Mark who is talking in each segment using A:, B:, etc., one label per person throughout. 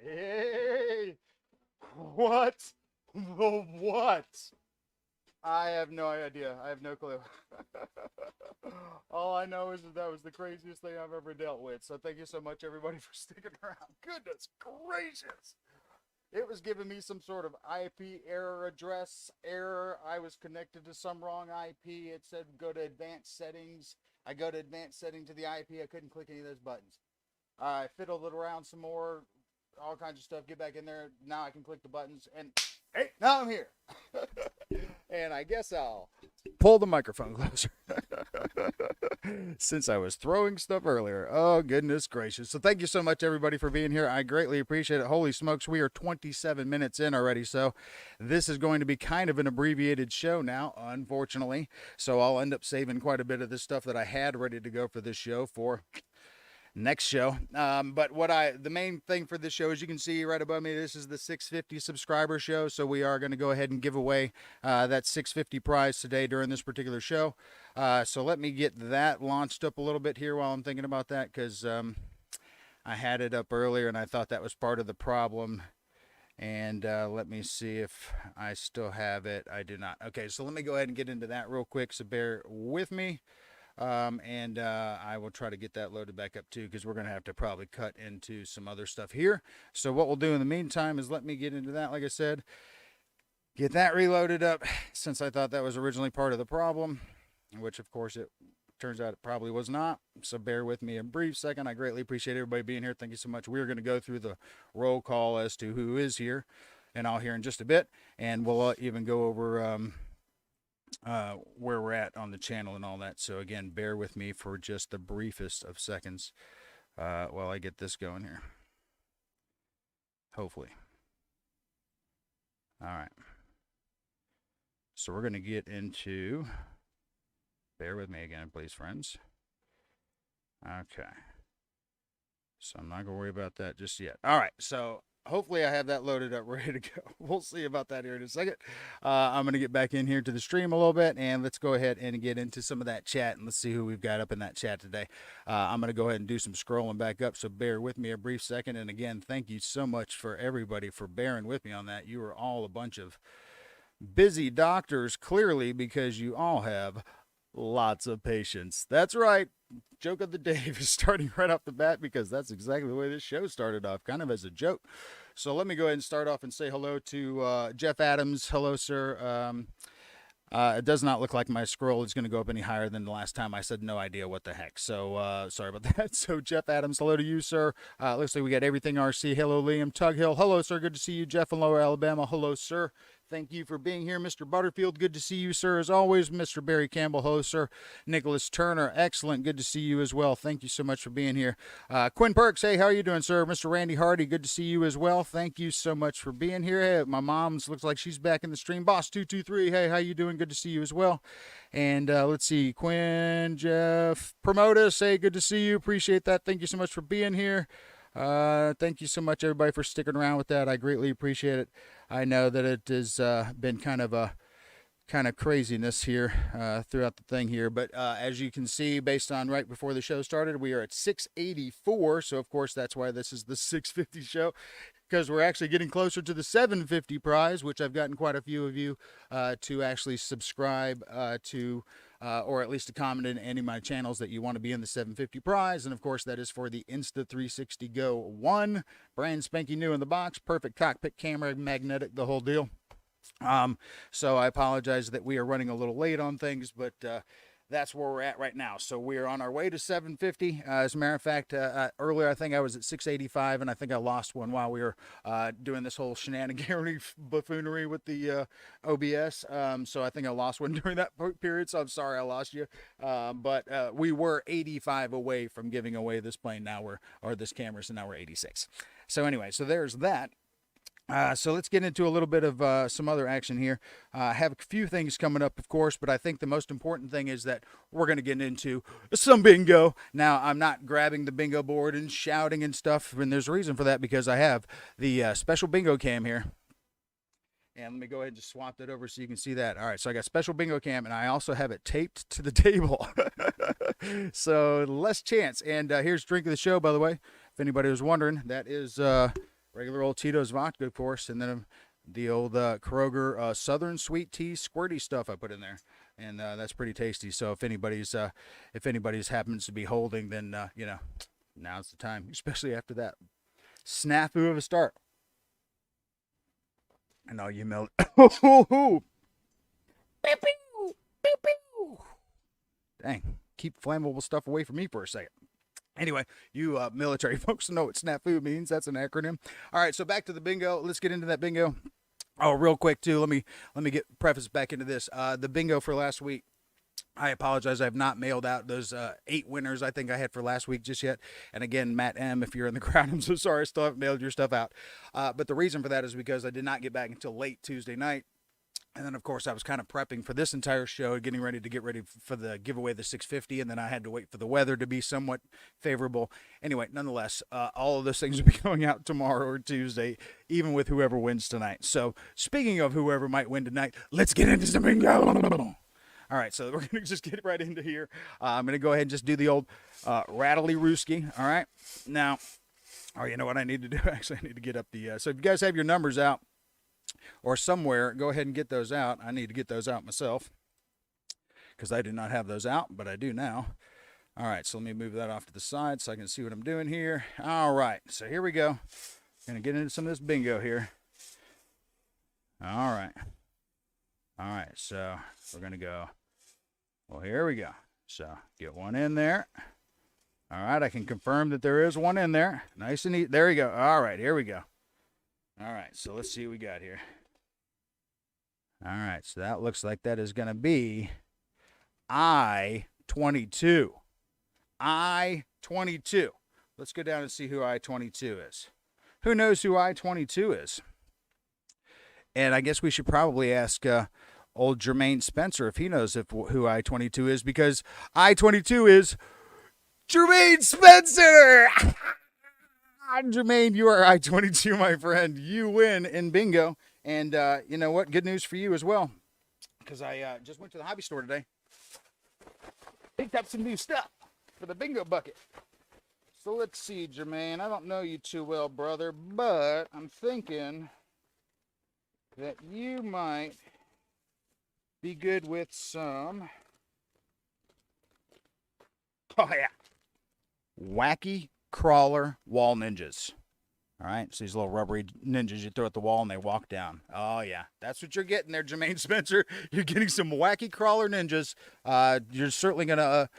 A: Hey, what? The what? I have no idea. I have no clue. All I know is that was the craziest thing I've ever dealt with. So thank you so much, everybody, for sticking around. Goodness gracious. It was giving me some sort of IP error address error. I was connected to some wrong IP. It said go to advanced settings. I go to advanced settings to the IP. I couldn't click any of those buttons. I fiddled it around some more, all kinds of stuff. Get back in there. Now I can click the buttons, and hey, now I'm here. And I guess I'll pull the microphone closer since I was throwing stuff earlier. Oh, goodness gracious. So thank you so much, everybody, for being here. I greatly appreciate it. Holy smokes, we are 27 minutes in already. So this is going to be kind of an abbreviated show now, unfortunately. So I'll end up saving quite a bit of this stuff that I had ready to go for this show for next show. But the main thing for this show, as you can see right above me, this is the 650 subscriber show. So we are going to go ahead and give away that 650 prize today during this particular show. So let me get that launched up a little bit here while I'm thinking about that, because I had it up earlier and I thought that was part of the problem. And let me see if I still have it. I do not. Okay, so let me go ahead and get into that real quick. So bear with me. And I will try to get that loaded back up too, because we're going to have to probably cut into some other stuff here. So what we'll do in the meantime is let me get into that, like I said, get that reloaded up, since I thought that was originally part of the problem, which of course it turns out it probably was not. So bear with me a brief second. I greatly appreciate everybody being here. Thank you so much. We're going to go through the roll call as to who is here and all here in just a bit, and we'll even go over where we're at on the channel and all that. So again, bear with me for just the briefest of seconds while I get this going here. Hopefully. All right. So we're going to get into, bear with me again, please, friends. Okay. So I'm not going to worry about that just yet. All right. So hopefully I have that loaded up, ready to go. We'll see about that here in a second. I'm going to get back in here to the stream a little bit, and let's go ahead and get into some of that chat, and let's see who we've got up in that chat today. I'm going to go ahead and do some scrolling back up, so bear with me a brief second. And again, thank you so much for everybody for bearing with me on that. You are all a bunch of busy doctors, clearly, because you all have lots of patience. That's right. Joke of the day is starting right off the bat, because that's exactly the way this show started off, kind of as a joke. So let me go ahead and start off and say hello to Jeff Adams. Hello, sir. It does not look like my scroll is going to go up any higher than the last time. I said no idea what the heck. So sorry about that. So Jeff Adams, hello to you, sir. Looks like we got everything RC. Hello, Liam. Tughill, hello, sir. Good to see you. Jeff in Lower Alabama, hello, sir. Thank you for being here. Mr. Butterfield, good to see you, sir, as always. Mr. Barry Campbell, hello, sir. Nicholas Turner, excellent. Good to see you as well. Thank you so much for being here. Quinn Perks, hey, how are you doing, sir? Mr. Randy Hardy, good to see you as well. Thank you so much for being here. Hey, my mom's looks like she's back in the stream. Boss223, hey, how you doing? Good to see you as well. And let's see, Quinn, Jeff, Primodus, hey, good to see you. Appreciate that. Thank you so much for being here. Thank you so much, everybody, for sticking around with that. I greatly appreciate it. I know that it has been kind of craziness here throughout the thing here, but as you can see, based on right before the show started, we are at 684. So of course that's why this is the 650 show, because we're actually getting closer to the 750 prize, which I've gotten quite a few of you to actually subscribe to. Or at least to comment in any of my channels that you want to be in the 750 prize. And of course, that is for the Insta360 Go 1, brand spanking new in the box, perfect cockpit camera, magnetic, the whole deal. So I apologize that we are running a little late on things, but that's where we're at right now. So we are on our way to 750. As a matter of fact, earlier I think I was at 685, and I think I lost one while we were doing this whole shenaniganery buffoonery with the OBS. So I think I lost one during that period, so I'm sorry I lost you. But we were 85 away from giving away this plane. This camera, so now we're 86. So anyway, so there's that. So let's get into a little bit of some other action here. I have a few things coming up, of course, but I think the most important thing is that we're going to get into some bingo. Now, I'm not grabbing the bingo board and shouting and stuff, and there's a reason for that, because I have the special bingo cam here. And let me go ahead and just swap that over so you can see that. All right, so I got special bingo cam, and I also have it taped to the table. So less chance. And here's drink of the show, by the way. If anybody was wondering, that is regular old Tito's vodka, of course, and then the old Kroger Southern Sweet Tea squirty stuff I put in there, and that's pretty tasty. So if anybody's happens to be holding, then you know, now's the time, especially after that snafu of a start. And all you melt. Dang, keep flammable stuff away from me for a second. Anyway, you military folks know what snafu means. That's an acronym. All right, so back to the bingo. Let's get into that bingo. Oh, real quick too. Let me get preface back into this. The bingo for last week. I apologize. I have not mailed out those 8 winners I think I had for last week just yet. And again, Matt M., if you're in the crowd, I'm so sorry. I still haven't mailed your stuff out. But the reason for that is because I did not get back until late Tuesday night. And then, of course, I was kind of prepping for this entire show, getting ready for the giveaway, the 650, and then I had to wait for the weather to be somewhat favorable. Anyway, nonetheless, all of those things will be going out tomorrow or Tuesday, even with whoever wins tonight. So, speaking of whoever might win tonight, let's get into some bingo. All right, so we're going to just get right into here. I'm going to go ahead and just do the old rattly rooski, all right? Now, you know what I need to do? Actually, I need to get up the... so if you guys have your numbers out, or somewhere, go ahead and get those out. I need to get those out myself because I do not have those out, but I do now. All right, so let me move that off to the side so I can see what I'm doing here. All right, so here we go. Going to get into some of this bingo here. All right. All right, so we're going to go, well, here we go. So get one in there. All right, I can confirm that there is one in there. Nice and neat. There you go. All right, here we go. All right, so let's see what we got here. All right, so that looks like that is going to be I-22. I-22. Let's go down and see who I-22 is. Who knows who I-22 is? And I guess we should probably ask old Jermaine Spencer if he knows who I-22 is, because I-22 is Jermaine Spencer! Jermaine, you are I-22, my friend. You win in bingo. And you know what? Good news for you as well. Because I just went to the hobby store today. Picked up some new stuff for the bingo bucket. So let's see, Jermaine. I don't know you too well, brother, but I'm thinking that you might be good with some... Oh, yeah. Whacky Crawler Wall Ninjas. All right, so these little rubbery ninjas you throw at the wall and they walk down. Oh, yeah, that's what you're getting there, Jermaine Spencer. You're getting some Whacky Crawler Ninjas. You're certainly going to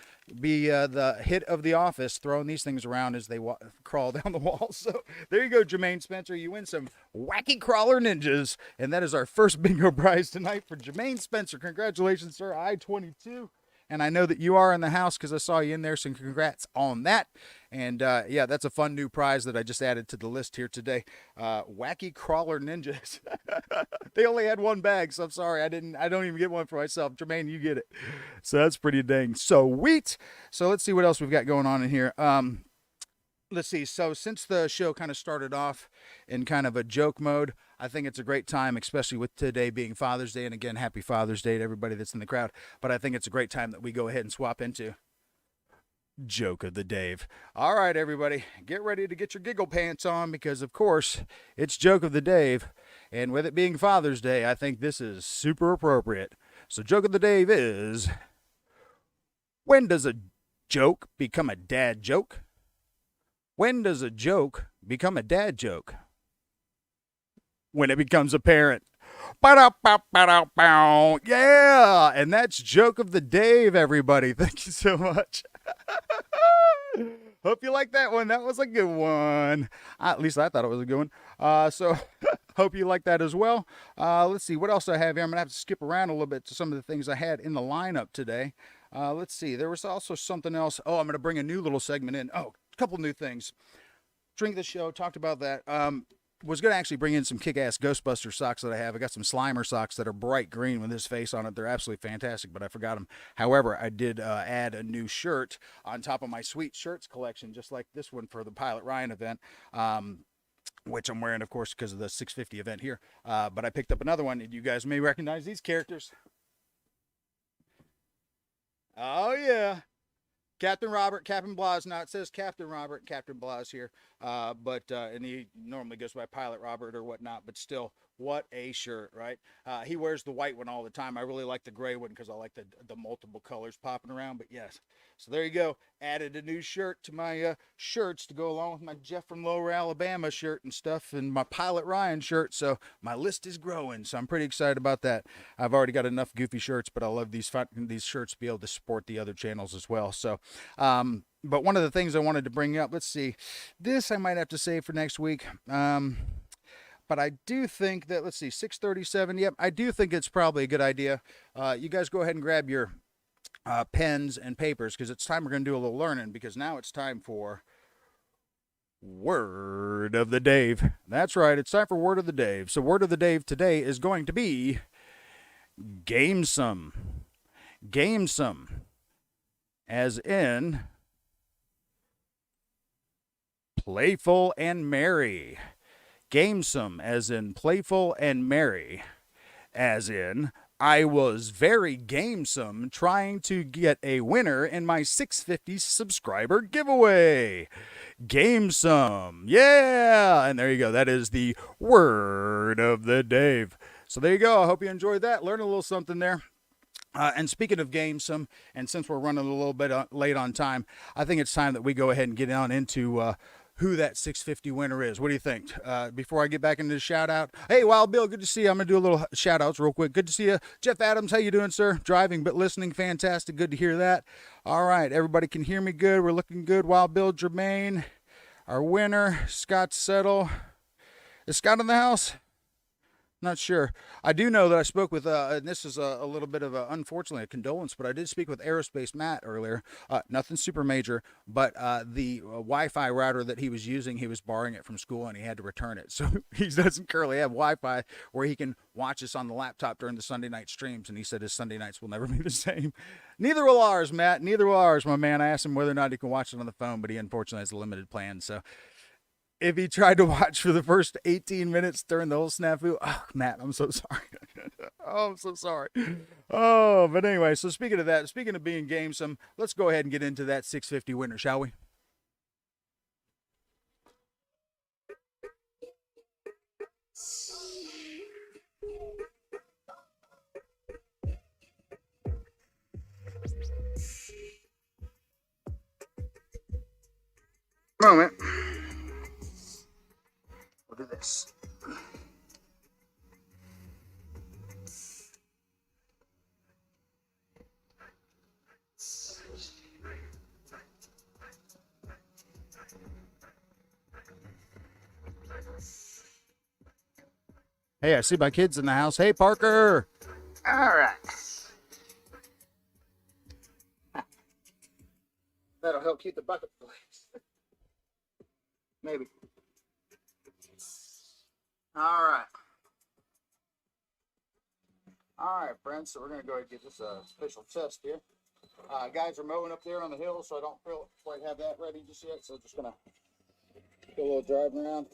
A: be the hit of the office throwing these things around as they crawl down the wall. So there you go, Jermaine Spencer. You win some Whacky Crawler Ninjas, and that is our first bingo prize tonight for Jermaine Spencer. Congratulations, sir, I-22. And I know that you are in the house because I saw you in there, so congrats on that. And, yeah, that's a fun new prize that I just added to the list here today. Whacky Crawler Ninjas. They only had one bag, so I'm sorry. I don't even get one for myself. Jermaine, you get it. So that's pretty dang sweet. So let's see what else we've got going on in here. Let's see. So since the show kind of started off in kind of a joke mode, I think it's a great time, especially with today being Father's Day. And again, happy Father's Day to everybody that's in the crowd. But I think it's a great time that we go ahead and swap into Joke of the Dave. All right, everybody, get ready to get your giggle pants on because, of course, it's Joke of the Dave. And with it being Father's Day, I think this is super appropriate. So Joke of the Dave is, when does a joke become a dad joke? When does a joke become a dad joke? When it becomes apparent. Yeah, and that's Joke of the Dave, everybody. Thank you so much. Hope you like that one. That was a good one. At least I thought it was a good one. So hope you like that as well. Let's see what else I have here. I'm going to have to skip around a little bit to some of the things I had in the lineup today. Let's see. There was also something else. Oh, I'm going to bring a new little segment in. Oh, a couple new things. Drink the show. Talked about that. Was going to actually bring in some kick-ass Ghostbuster socks that I have. I got some Slimer socks that are bright green with his face on it. They're absolutely fantastic, but I forgot them. However, I did add a new shirt on top of my sweet shirts collection, just like this one for the Pilot Ryan event, which I'm wearing, of course, because of the 650 event here. But I picked up another one, and you guys may recognize these characters. Oh, yeah. Captain Robert, Captain Blas. Now it says Captain Robert, Captain Blas here, and he normally goes by Pilot Robert or whatnot. But still, what a shirt, right? He wears the white one all the time. I really like the gray one because I like the multiple colors popping around. But yes, so there you go. Added a new shirt to my shirts to go along with my Jeff from Lower Alabama shirt and stuff, and my Pilot Ryan shirt. So my list is growing. So I'm pretty excited about that. I've already got enough goofy shirts, but I love these shirts to be able to support the other channels as well. So. But one of the things I wanted to bring up, let's see, this I might have to save for next week. But I do think that, let's see, 6:37. Yep, I do think it's probably a good idea. You guys go ahead and grab your pens and papers, because it's time we're going to do a little learning, because now it's time for Word of the Dave. That's right, it's time for Word of the Dave. So Word of the Dave today is going to be GAMESOME. GAMESOME. As in playful and merry. GAMESOME as in playful and merry. As in, I was very gamesome trying to get a winner in my 650 subscriber giveaway. GAMESOME. Yeah! And there you go. That is the Word of the Dave. So there you go. I hope you enjoyed that. Learn a little something there. And speaking of GAMESOME, and since we're running a little bit late on time, I think it's time that we go ahead and get on into who that 650 winner is. What do you think? Before I get back into the shout out, hey, Wild Bill, good to see you. I'm gonna do a little shout outs real quick. Good to see you. Jeff Adams, how you doing, sir? Driving but listening, fantastic. Good to hear that. All right, everybody can hear me good. We're looking good. Wild Bill, Jermaine, our winner, Scott Settle. Is Scott in the house? Not sure. I do know that I spoke with, and this is a little bit of unfortunately a condolence, but I did speak with Aerospace Matt earlier. Nothing super major, but the Wi-Fi router that he was using, he was borrowing it from school and he had to return it. So he doesn't currently have Wi-Fi where he can watch us on the laptop during the Sunday night streams. And he said his Sunday nights will never be the same. Neither will ours, Matt. Neither will ours, my man. I asked him whether or not he can watch it on the phone, but he unfortunately has a limited plan. So if he tried to watch for the first 18 minutes during the whole snafu, oh, Matt, I'm so sorry. Oh, I'm so sorry. Oh, but anyway, so speaking of that, speaking of being gamesome, let's go ahead and get into that 650 winner, shall we? Moment. We'll do this. Hey, I see my kids in the house. Hey, Parker. All right. That'll help keep the bucket flames. Maybe. All right. All right, friends. So we're going to go ahead and get this official test here. Guys are mowing up there on the hill, so I don't feel quite have that ready just yet. So just going to do a little driving around.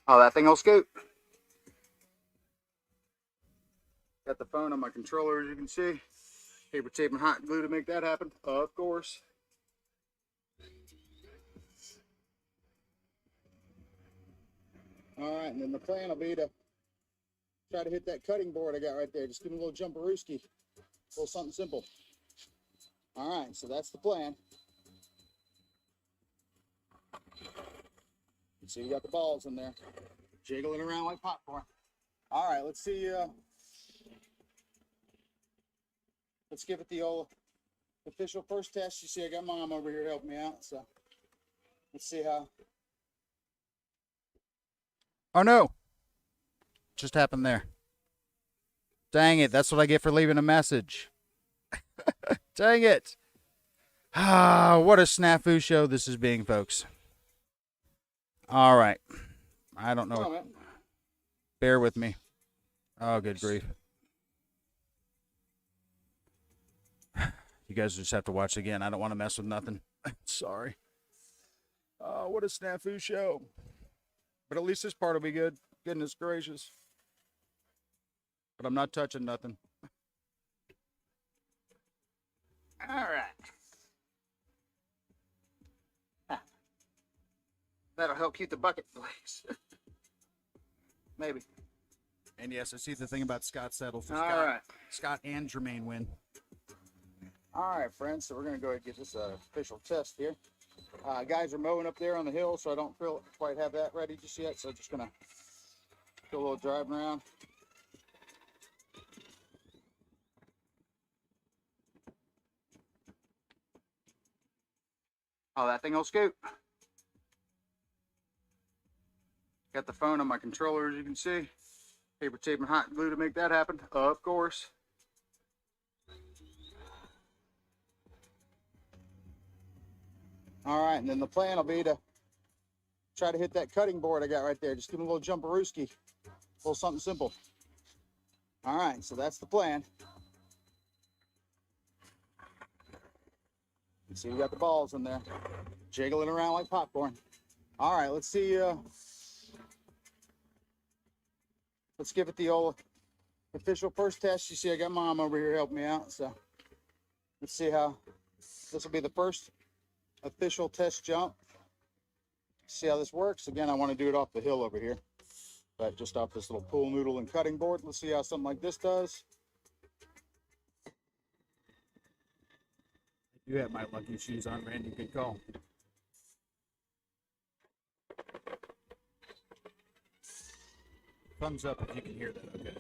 A: Oh, that thing will scoot. Got the phone on my controller, as you can see. Paper tape and hot glue to make that happen, of course. All right, and then the plan will be to try to hit that cutting board I got right there. Just give me a little jumperooski, a little something simple. All right, so that's the plan. You see, we got the balls in there, jiggling around like popcorn. All right, let's see. Let's give it the old official first test. You see, I got Mom over here helping me out, so let's see how. Oh no! Just happened there. Dang it! That's what I get for leaving a message. Dang it! Ah, what a snafu show this is being, folks. All right. I don't know. Bear with me. Oh, good grief. You guys just have to watch again. I don't want to mess with nothing. Sorry. Oh, what a snafu show. But at least this part will be good. Goodness gracious. but I'm not touching nothing. All right. That'll help keep the bucket in place. Maybe. And yes, I see the thing about Scott settle for Scott.
B: All right.
A: Scott and Jermaine win.
B: All right, friends. So we're going to go ahead and get this official test here. Guys are mowing up there on the hill, so I don't quite have that ready just yet. So just going to do a little driving around. Oh, that thing will scoop. Got the phone on my controller, as you can see. Paper tape and hot glue to make that happen, of course. All right, and then the plan will be to try to hit that cutting board I got right there. Just give him a little jumperooski, a little something simple. All right, so that's the plan. You see, we got the balls in there, jiggling around like popcorn. All right, let's see. Let's give it the old official first test. You see, I got Mom over here helping me out. So let's see how this will be the first official test jump. See how this works. Again, I want to do it off the hill over here, but just off this little pool noodle and cutting board. Let's see how something like this does.
A: You have my lucky shoes on, Randy. Good call. Thumbs up if you can hear that, okay.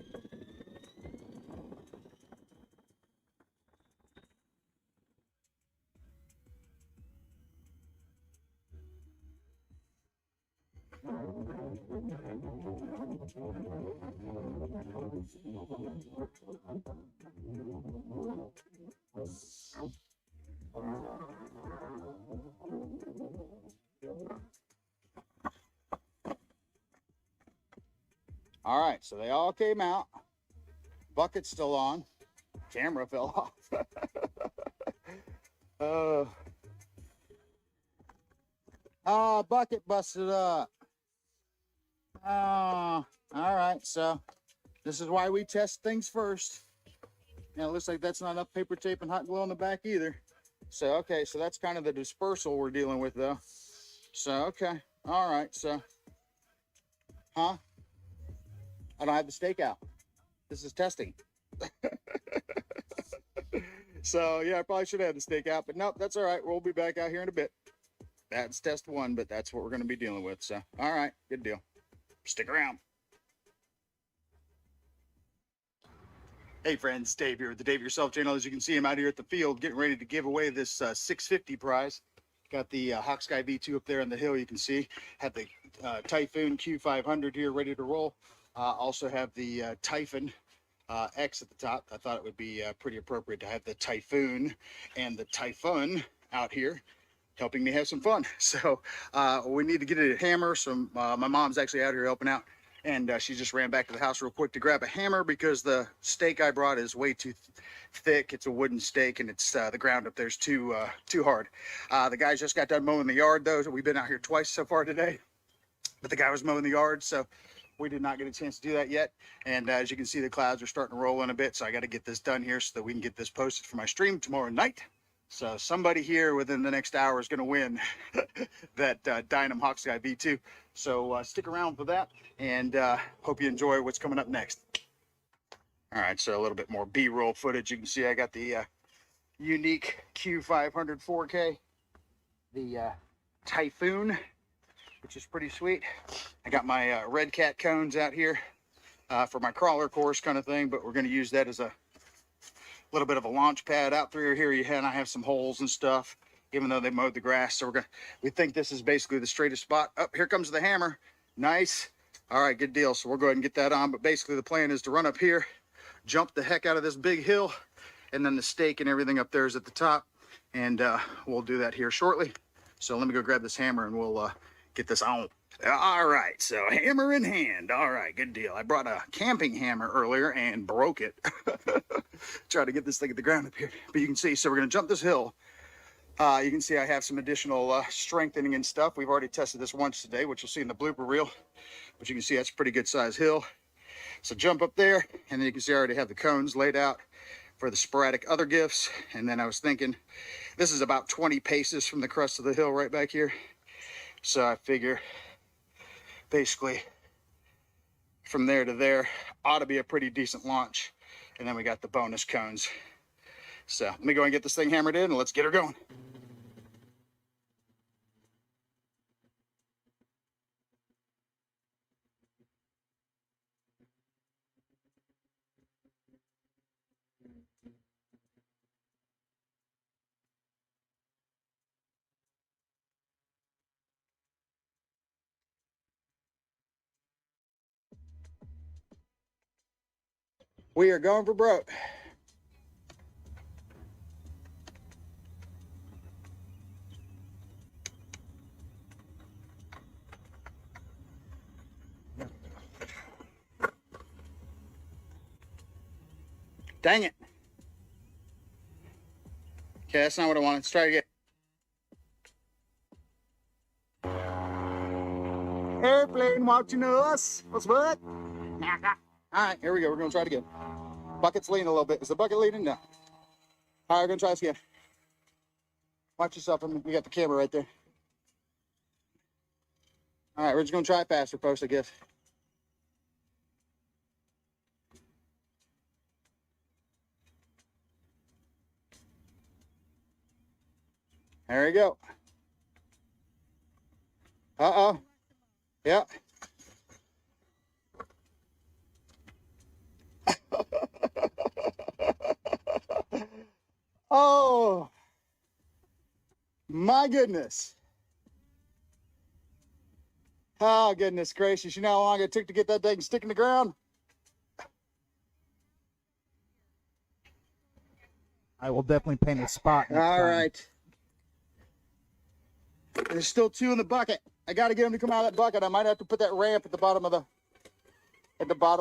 B: All right, so they all came out. Bucket's still on. Camera fell off. Bucket busted up. All right, so this is why we test things first. Now, it looks like that's not enough paper tape and hot glue on the back either. So, okay, so that's kind of the dispersal we're dealing with, though. So, okay, all right, so, I don't have the stake out. This is testing. So, yeah, I probably should have had the stake out, but nope, that's all right. We'll be back out here in a bit. That's test one, but that's what we're going to be dealing with. So, all right, good deal. Stick around. Hey friends, Dave here with the Dave Yourself channel. As you can see, I'm out here at the field getting ready to give away this 650 prize. Got the HawkSky V2 up there on the hill, you can see. Have the Typhoon Q500 here ready to roll. Also have the Typhon X at the top. I thought it would be pretty appropriate to have the Typhoon and the Typhon out here helping me have some fun. So we need to get a hammer. So my mom's actually out here helping out. And she just ran back to the house real quick to grab a hammer because the stake I brought is way too thick. It's a wooden stake, and it's the ground up there's too hard. The guys just got done mowing the yard, though. We've been out here twice so far today, but the guy was mowing the yard, so we did not get a chance to do that yet. And as you can see, the clouds are starting to roll in a bit, so I got to get this done here so that we can get this posted for my stream tomorrow night. So somebody here within the next hour is going to win that Dynam HawkSky V2. So stick around for that, and hope you enjoy what's coming up next. All right, so a little bit more B-roll footage. You can see I got the unique Q500 4K, the Typhoon, which is pretty sweet. I got my red cat cones out here for my crawler course kind of thing, but we're going to use that as a little bit of a launch pad out through here. And I have some holes and stuff, even though they mowed the grass. So we think this is basically the straightest spot. Oh, here comes the hammer. Nice. All right, good deal. So we'll go ahead and get that on. But basically the plan is to run up here, jump the heck out of this big hill, and then the stake and everything up there is at the top. And we'll do that here shortly. So let me go grab this hammer and we'll get this on. All right, so hammer in hand. All right, good deal. I brought a camping hammer earlier and broke it. Try to get this thing at the ground up here. But you can see, so we're going to jump this hill. You can see I have some additional strengthening and stuff. We've already tested this once today, which you'll see in the blooper reel. But you can see that's a pretty good size hill. So jump up there, and then you can see I already have the cones laid out for the sporadic other gifts. And then I was thinking, this is about 20 paces from the crest of the hill right back here. So I figure basically from there to there ought to be a pretty decent launch. And then we got the bonus cones. So let me go and get this thing hammered in and let's get her going. We are going for broke. Dang it. Okay, that's not what I wanted. Let's try again. Airplane watching us. What's what? All right, here we go. We're going to try it again. Bucket's leaning a little bit. Is the bucket leaning? No. All right, we're going to try this again. Watch yourself. We got the camera right there. All right, we're just going to try it faster, folks, I guess. There we go. Uh-oh. Yep. Oh, my goodness. Oh, goodness gracious. You know how long it took to get that thing stick in the ground?
C: I will definitely paint a spot next
B: All
C: time.
B: right. There's still 2 in the bucket. I got to get them to come out of that bucket. I might have to put that ramp at the bottom of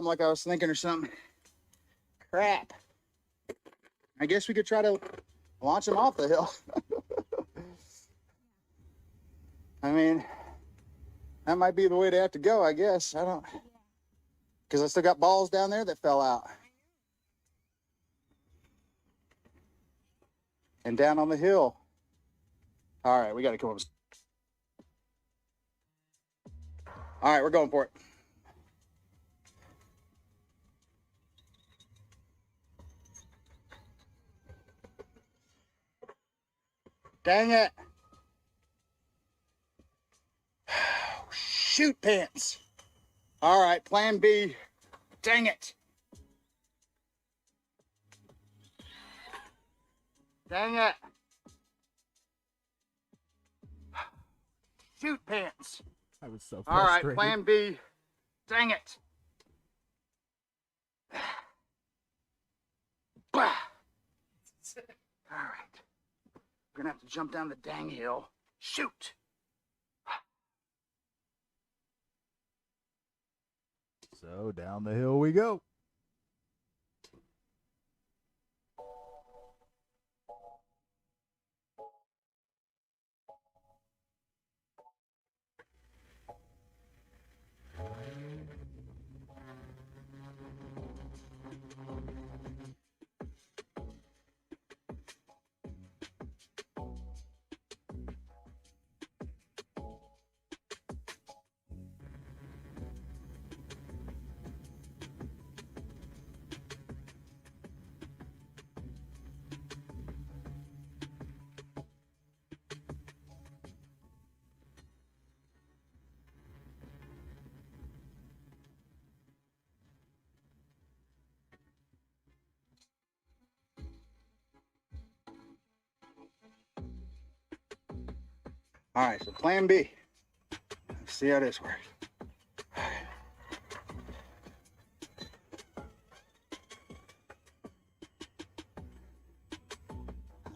B: like I was thinking or something. Crap. I guess we could try to launch them off the hill. I mean, that might be the way to have to go, I guess. I don't, because I still got balls down there that fell out. And down on the hill. All right, we got to come up. All right, we're going for it. Dang it. Shoot pants. All right, plan B. Dang it. Dang it. Shoot pants.
C: I was so
B: All right,
C: frustrated.
B: plan B. Dang it. All right. We're going to have to jump down the dang hill. Shoot.
C: So down the hill we go.
B: All right, so plan B. Let's see how this works. All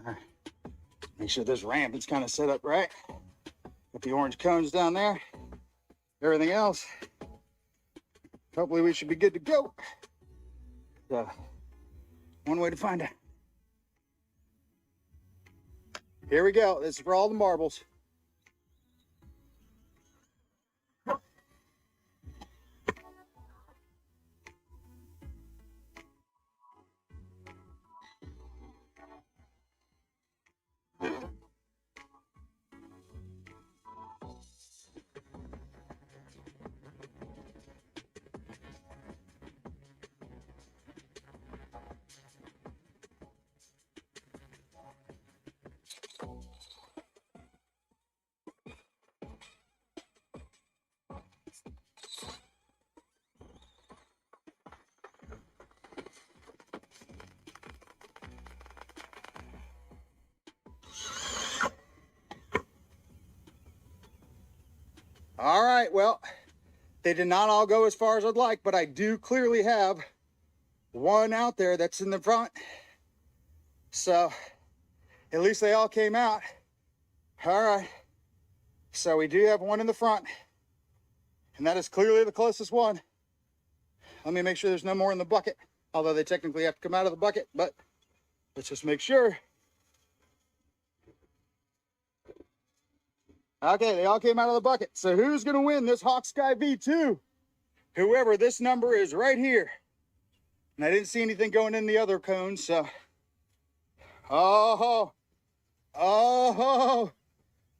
B: right. Make sure this ramp is kind of set up right. Got the orange cones down there. Everything else. Hopefully we should be good to go. So, one way to find out. Here we go. This is for all the marbles. All right, well, they did not all go as far as I'd like, but I do clearly have one out there that's in the front. So at least they all came out. All right, so we do have one in the front, and that is clearly the closest one. Let me make sure there's no more in the bucket, although they technically have to come out of the bucket, but let's just make sure. Okay, they all came out of the bucket. So who's going to win this HawkSky V2? Whoever, this number is right here. And I didn't see anything going in the other cones, so. Oh,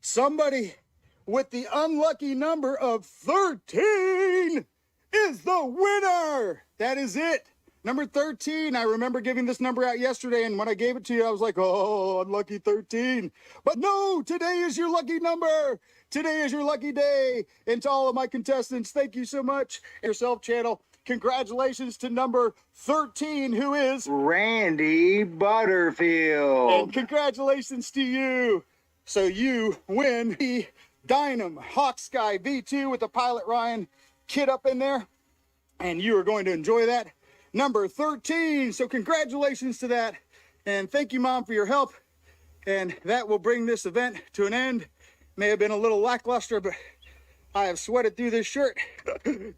B: somebody with the unlucky number of 13 is the winner. That is it. Number 13, I remember giving this number out yesterday, and when I gave it to you, I was like, oh, unlucky 13. But no, today is your lucky number. Today is your lucky day. And to all of my contestants, thank you so much. Yourself channel, congratulations to number 13, who is
D: Randy Butterfield.
B: And congratulations to you. So you win the Dynam HawkSky V2 with the Pilot Ryan kit up in there. And you are going to enjoy that. Number 13. So congratulations to that. And thank you, Mom, for your help. And that will bring this event to an end. May have been a little lackluster, but I have sweated through this shirt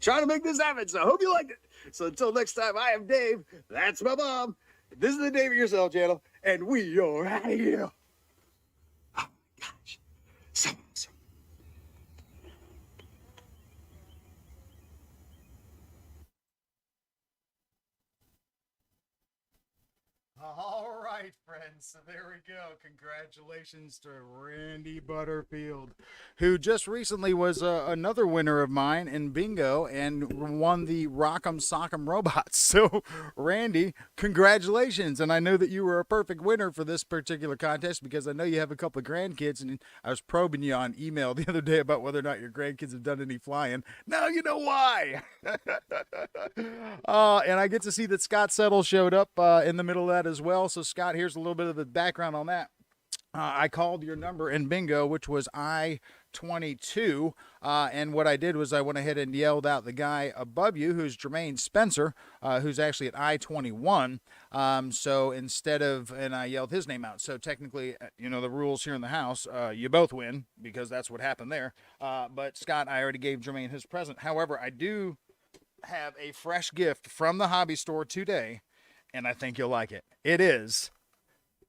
B: trying to make this happen. So I hope you liked it. So until next time, I am Dave. That's my mom. This is the Dave It Yourself channel. And we are out of here. Oh my gosh. So awesome. All right, friends. So there we go. Congratulations to Randy Butterfield,
A: Who just recently was another winner of mine in bingo and won the Rock'em Sock'em Robots. So, Randy, congratulations. And I know that you were a perfect winner for this particular contest because I know you have a couple of grandkids, and I was probing you on email the other day about whether or not your grandkids have done any flying. Now you know why. And I get to see that Scott Settle showed up in the middle of that as well. So, Scott, here's a little bit of the background on that. I called your number in bingo, which was I-22, and what I did was I went ahead and yelled out the guy above you, who's Jermaine Spencer, who's actually at I-21. So instead of, and I yelled his name out. So technically, you know, the rules here in the house, you both win because that's what happened there. But Scott, I already gave Jermaine his present. However, I do have a fresh gift from the hobby store today, and I think you'll like it. It is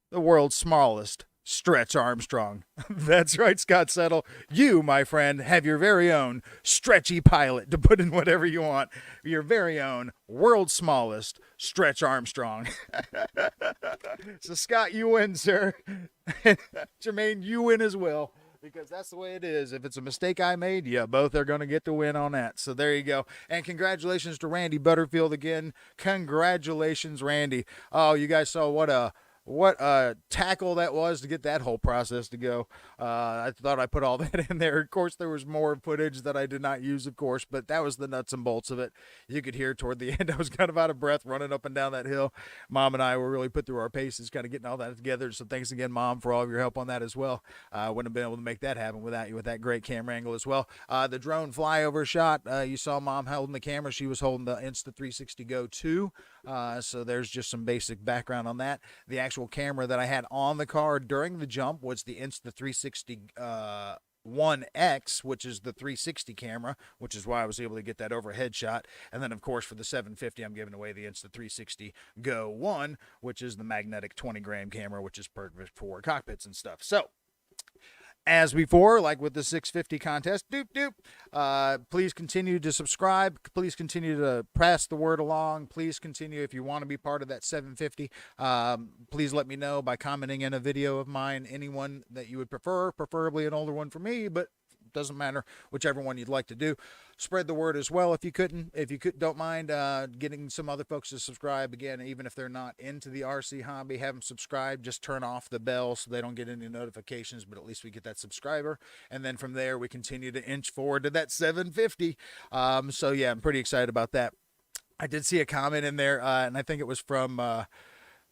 A: the world's smallest Stretch Armstrong. That's right, Scott Settle. You, my friend, have your very own stretchy pilot to put in whatever you want. Your very own world's smallest Stretch Armstrong. So, Scott, you win, sir. Jermaine, you win as well. Because that's the way it is. If it's a mistake I made, yeah, both are going to get the win on that. So there you go. And congratulations to Randy Butterfield again. Congratulations, Randy. Oh, you guys saw what a tackle that was to get that whole process to go. I thought I put all that in there. Of course, there was more footage that I did not use, of course, but that was the nuts and bolts of it. You could hear toward the end, I was kind of out of breath running up and down that hill. Mom and I were really put through our paces, kind of getting all that together. So thanks again, Mom, for all of your help on that as well. I wouldn't have been able to make that happen without you with that great camera angle as well. The drone flyover shot, you saw Mom holding the camera. She was holding the Insta360 Go 2. So there's just some basic background on that. The actual camera that I had on the car during the jump was the Insta360 1X, which is the 360 camera, which is why I was able to get that overhead shot. And then, of course, for the 750, I'm giving away the Insta360 Go 1, which is the magnetic 20-gram camera, which is perfect for cockpits and stuff. So, as before, like with the 650 contest, please continue to subscribe. Please continue to pass the word along. Please continue, if you want to be part of that 750, please let me know by commenting in a video of mine, anyone that you would prefer, preferably an older one for me, but doesn't matter, whichever one you'd like to do. Spread the word as well if you don't mind getting some other folks to subscribe. Again, even if they're not into the RC hobby, have them subscribe. Just turn off the bell so they don't get any notifications, but at least we get that subscriber. And then from there, we continue to inch forward to that 750. So yeah, I'm pretty excited about that. I did see a comment in there, and I think it was from,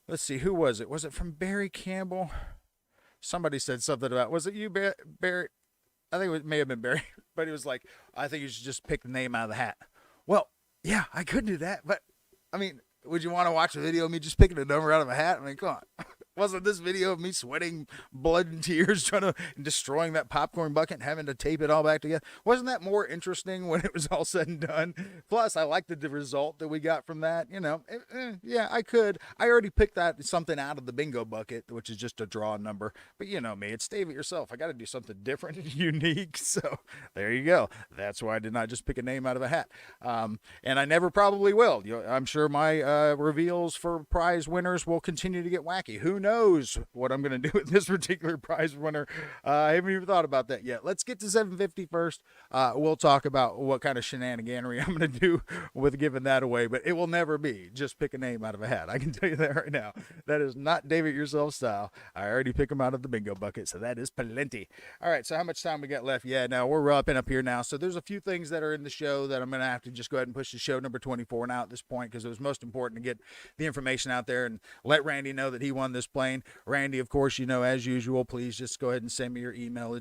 A: let's see, who was it? Was it from Barry Campbell? Somebody said something about, was it you, Barry? I think it may have been Barry, but he was like, I think you should just pick the name out of the hat. Well, yeah, I could do that, but I mean, would you want to watch a video of me just picking a number out of a hat? I mean, come on. Wasn't this video of me sweating blood and tears trying to destroying that popcorn bucket and having to tape it all back together? Wasn't that more interesting when it was all said and done? Plus, I liked the result that we got from that. You know, yeah, I could. I already picked that something out of the bingo bucket, which is just a draw number. But you know me, it's Dave It Yourself. I got to do something different and unique. So there you go. That's why I did not just pick a name out of a hat. And I never probably will. I'm sure my reveals for prize winners will continue to get wacky. Who knows what I'm going to do with this particular prize winner? I haven't even thought about that yet. Let's get to 750 first. We'll talk about what kind of shenaniganery I'm going to do with giving that away, but it will never be just pick a name out of a hat. I can tell you that right now. That is not Dave It Yourself style. I already pick them out of the bingo bucket, so that is plenty. All right, so how much time we got left? Yeah, now we're wrapping up here now. So there's a few things that are in the show that I'm going to have to just go ahead and push to show number 24 now at this point, because it was most important to get the information out there and let Randy know that he won this plane. Randy, of course, you know, as usual, please just go ahead and send me your email,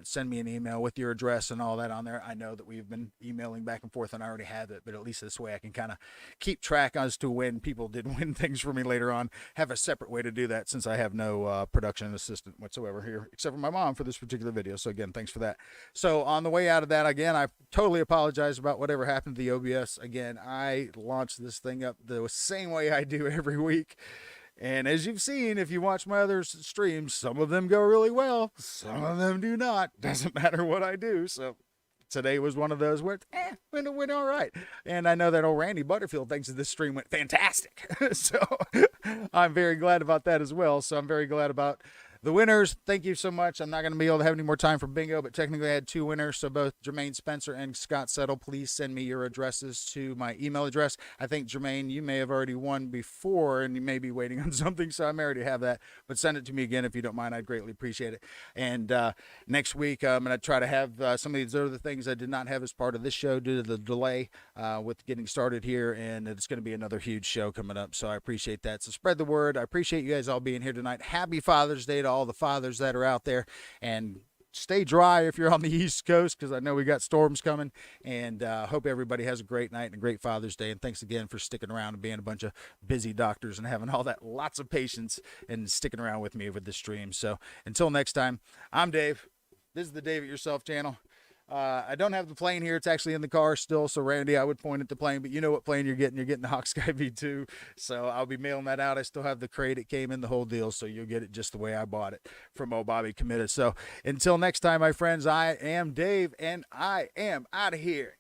A: send me an email with your address and all that on there. I know that we've been emailing back and forth and I already have it, but at least this way I can kind of keep track as to when people did win things for me later on. Have a separate way to do that since I have no production assistant whatsoever here, except for my mom for this particular video. So again, thanks for that. So on the way out of that, again, I totally apologize about whatever happened to the OBS. Again, I launched this thing up the same way I do every week. And as you've seen, if you watch my other streams, some of them go really well. Some of them do not. Doesn't matter what I do. So today was one of those where it went all right. And I know that old Randy Butterfield thinks that this stream went fantastic. So I'm very glad about that as well. So I'm very glad about the winners. Thank you so much. I'm not going to be able to have any more time for bingo, but technically I had 2 winners. So both Jermaine Spencer and Scott Settle, please send me your addresses to my email address. I think, Jermaine, you may have already won before and you may be waiting on something, so I may already have that. But send it to me again if you don't mind. I'd greatly appreciate it. And next week, I'm going to try to have some of these other things I did not have as part of this show due to the delay with getting started here. And it's going to be another huge show coming up, so I appreciate that. So spread the word. I appreciate you guys all being here tonight. Happy Father's Day to all the fathers that are out there, and stay dry if you're on the East Coast, because I know we got storms coming. And hope everybody has a great night and a great Father's Day. And thanks again for sticking around and being a bunch of busy doctors and having all that lots of patience and sticking around with me with the stream. So until next time, I'm Dave. This is the Dave It Yourself channel. I don't have the plane here. It's actually in the car still. So Randy, I would point at the plane, but you know what plane you're getting. You're getting the HawkSky V2. So I'll be mailing that out. I still have the crate. It came in the whole deal. So you'll get it just the way I bought it from old Bobby Committed. So until next time, my friends, I am Dave and I am out of here.